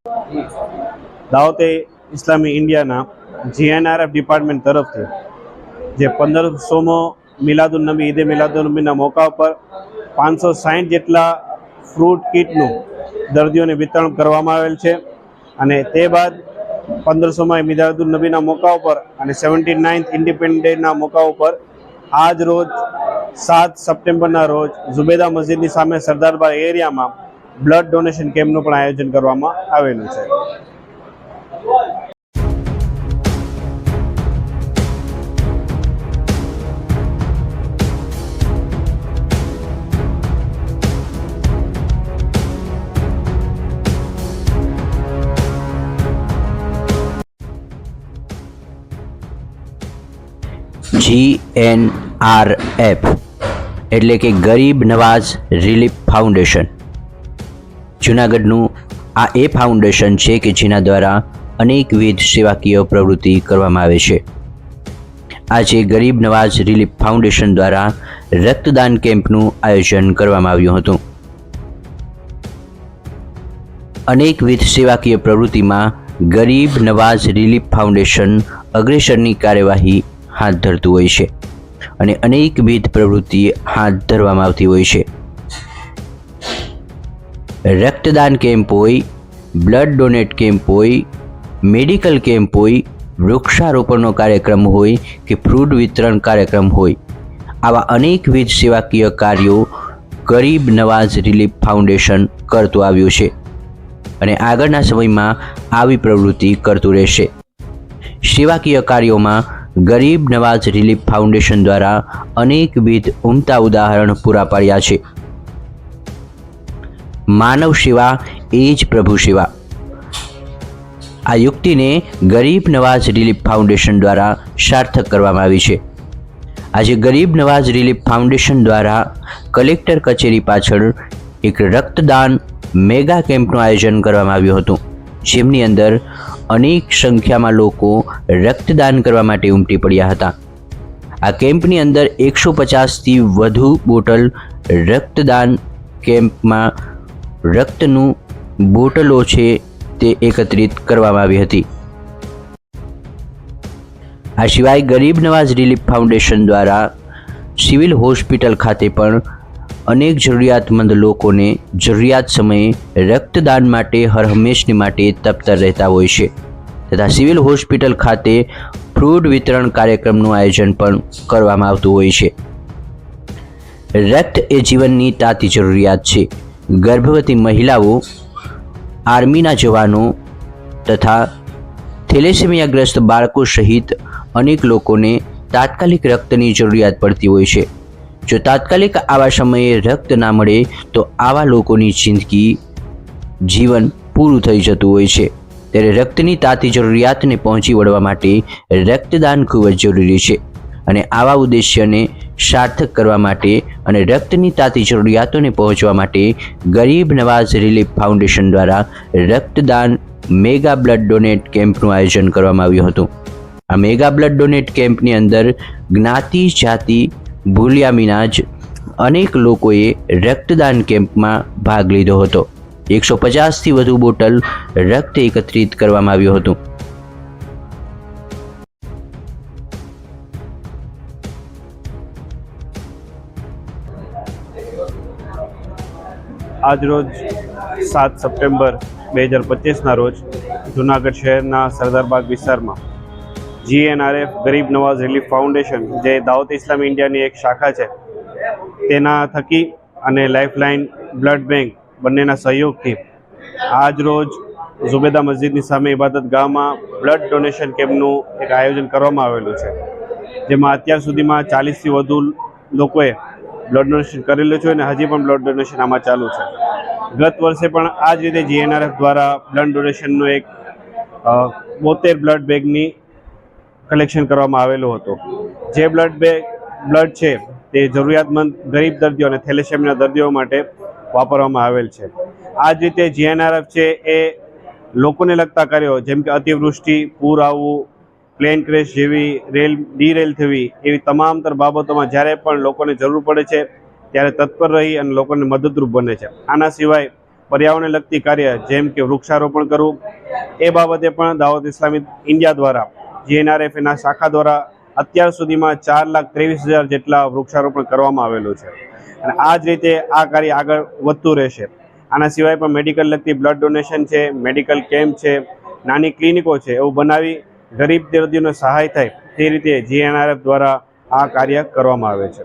દાવતે ઇસ્લામી ઇન્ડિયાના GNRF department તરફથી જે 1500મો મિલાદુન્નબી ઈદે મિલાદુન્નબીના મોકા પર 560 જેટલા ફ્રૂટ કીટનું દર્દીઓને વિતરણ કરવામાં આવેલ છે અને તે બાદ 1500માં મિલાદુન્નબીના મોકા પર અને 79th ઇન્ડિપેન્ડન્સ ડેના મોકા પર આજ રોજ 7 સપ્ટેમ્બરના રોજ ઝુબેદા મસ્જિદની સામે સરદારબાગ એરિયામાં બ્લડ ડોનેશન કેમ્પનું પણ આયોજન કરવામાં આવેલું છે. GNRF એટલે કે ગરીબ નવાઝ રિલીફ ફાઉન્ડેશન. જૂનાગઢનું આ એ ફાઉન્ડેશન છે કે જેના દ્વારા અનેકવિધ સેવાકીય પ્રવૃત્તિ કરવામાં આવે છે. આજે ગરીબ નવાઝ રિલીફ ફાઉન્ડેશન દ્વારા રક્તદાન કેમ્પનું આયોજન કરવામાં આવ્યું હતું. અનેકવિધ સેવાકીય પ્રવૃત્તિમાં ગરીબ નવાઝ રિલીફ ફાઉન્ડેશન અગ્રેસરની કાર્યવાહી હાથ ધરતું હોય છે અને અનેકવિધ પ્રવૃત્તિ હાથ ધરવામાં આવતી હોય છે. રક્તદાન કેમ્પ હોય, બ્લડ ડોનેટ કેમ્પ હોય, મેડિકલ કેમ્પ હોય, વૃક્ષારોપણનો કાર્યક્રમ હોય કે ફ્રૂટ વિતરણ કાર્યક્રમ હોય, આવા અનેકવિધ સેવાકીય કાર્યો ગરીબ નવાઝ રિલીફ ફાઉન્ડેશન કરતું આવ્યું છે અને આગળના સમયમાં આવી પ્રવૃત્તિ કરતું રહેશે. સેવાકીય કાર્યોમાં ગરીબ નવાઝ રિલીફ ફાઉન્ડેશન દ્વારા અનેકવિધ ઉમદા ઉદાહરણ પૂરા પાડ્યા છે. માનવ સેવા એ જ પ્રભુ સેવા. આ યુક્તિને ગરીબ નવાઝ રિલીફ ફાઉન્ડેશન દ્વારા સાર્થક કરવામાં આવી છે. આજે ગરીબ નવાઝ રિલીફ ફાઉન્ડેશન દ્વારા કલેક્ટર કચેરી પાછળ એક રક્તદાન મેગા કેમ્પનું આયોજન કરવામાં આવ્યું હતું, જેમની અંદર અનેક સંખ્યામાં લોકો રક્તદાન કરવા માટે ઉમટી પડ્યા હતા. આ કેમ્પની અંદર 150થી વધુ બોટલ રક્તદાન કેમ્પમાં રક્તનું બોટલો છે તે એકત્રિત કરવામાં આવી હતી. આ સિવાય ગરીબ નવાઝ રિલીફ ફાઉન્ડેશન દ્વારા સિવિલ હોસ્પિટલ ખાતે પણ અનેક જરૂરિયાતમંદ લોકોને જરૂરિયાત સમયે રક્તદાન માટે હરહંમેશની માટે તત્પર રહેતા હોય છે તથા સિવિલ હોસ્પિટલ ખાતે ફ્રૂટ વિતરણ કાર્યક્રમનું આયોજન પણ કરવામાં આવતું હોય છે. રક્ત એ જીવનની તાતી જરૂરિયાત છે. ગર્ભવતી મહિલાઓ, આર્મીના જવાનો તથા થેલેસેમિયાગ્રસ્ત બાળકો સહિત અનેક લોકોને તાત્કાલિક રક્તની જરૂરિયાત પડતી હોય છે. જો તાત્કાલિક આવા સમયે રક્ત ના મળે તો આવા લોકોની જીવન પૂરું થઈ જતું હોય છે. ત્યારે રક્તની તાતી જરૂરિયાતને પહોંચી વળવા માટે રક્તદાન ખૂબ જ જરૂરી છે અને આવા ઉદ્દેશ્યને સાર્થક કરવા માટે અને રક્તની તાતી જરૂરિયાતોને પહોંચવા માટે ગરીબ નવાઝ રિલીફ ફાઉન્ડેશન દ્વારા રક્તદાન મેગા બ્લડ ડોનેટ કેમ્પનું આયોજન કરવામાં આવ્યું હતું. આ મેગા બ્લડ ડોનેટ કેમ્પની અંદર જ્ઞાતિ જાતિ ભૂલ્યા વિના જ અનેક લોકોએ રક્તદાન કેમ્પમાં ભાગ લીધો હતો. 150થી વધુ બોટલ રક્ત એકત્રિત કરવામાં આવ્યું હતું. આજરોજ 7 સપ્ટેમ્બર 2025ના રોજ જૂનાગઢ શહેરના સરદારબાગ વિસ્તારમાં GNRF ગરીબ નવાઝ રિલીફ ફાઉન્ડેશન, જે દાવત ઇસ્લામી ઇન્ડિયાની એક શાખા છે, તેના થકી અને લાઇફલાઇન બ્લડ બેંક બંનેના સહયોગથી આજ રોજ ઝુબેદા મસ્જિદની સામે ઇબાદત ગામમાં બ્લડ ડોનેશન કેમ્પનું એક આયોજન કરવામાં આવેલું છે, જેમાં અત્યાર સુધીમાં 40થી વધુ લોકોએ બ્લડ ડોનેશન કરેલું છે અને હજી પણ બ્લડ ડોનેશન આમાં ચાલુ છે. ગત વર્ષે પણ આ જ રીતે GNRF દ્વારા બ્લડ ડોનેશનનું એક 72 બ્લડ બેગની કલેક્શન કરવામાં આવેલું હતું. જે બ્લડ છે તે જરૂરિયાતમંદ ગરીબ દર્દીઓ અને થેલેસેમિયાના દર્દીઓ માટે વાપરવામાં આવેલ છે. આ જ રીતે GNRF છે એ લોકોને લગતા કાર્યો જેમ કે અતિવૃષ્ટિ, પૂર આવવું, પ્લેન ક્રેશ જેવી ડીરેલ થવી એવી તમામ બાબતોમાં જ્યારે પણ લોકોને જરૂર પડે છે ત્યારે તત્પર રહી અને લોકોને મદદરૂપ બને છે. આના સિવાય પર્યાવરણને લગતી કાર્ય જેમ કે વૃક્ષારોપણ કરવું, એ બાબતે પણ દાવત ઇસ્લામી ઇન્ડિયા દ્વારા GNRF એના શાખા દ્વારા અત્યાર સુધીમાં 4,23,000 જેટલા વૃક્ષારોપણ કરવામાં આવેલું છે અને આ જ રીતે આ કાર્ય આગળ વધતું રહેશે. આના સિવાય પણ મેડિકલ લગતી બ્લડ ડોનેશન છે, મેડિકલ કેમ્પ છે, નાની ક્લિનિકો છે, એવું બનાવી ગરીબ દર્દીઓને સહાય થાય તે રીતે GNRF દ્વારા આ કાર્ય કરવામાં આવે છે.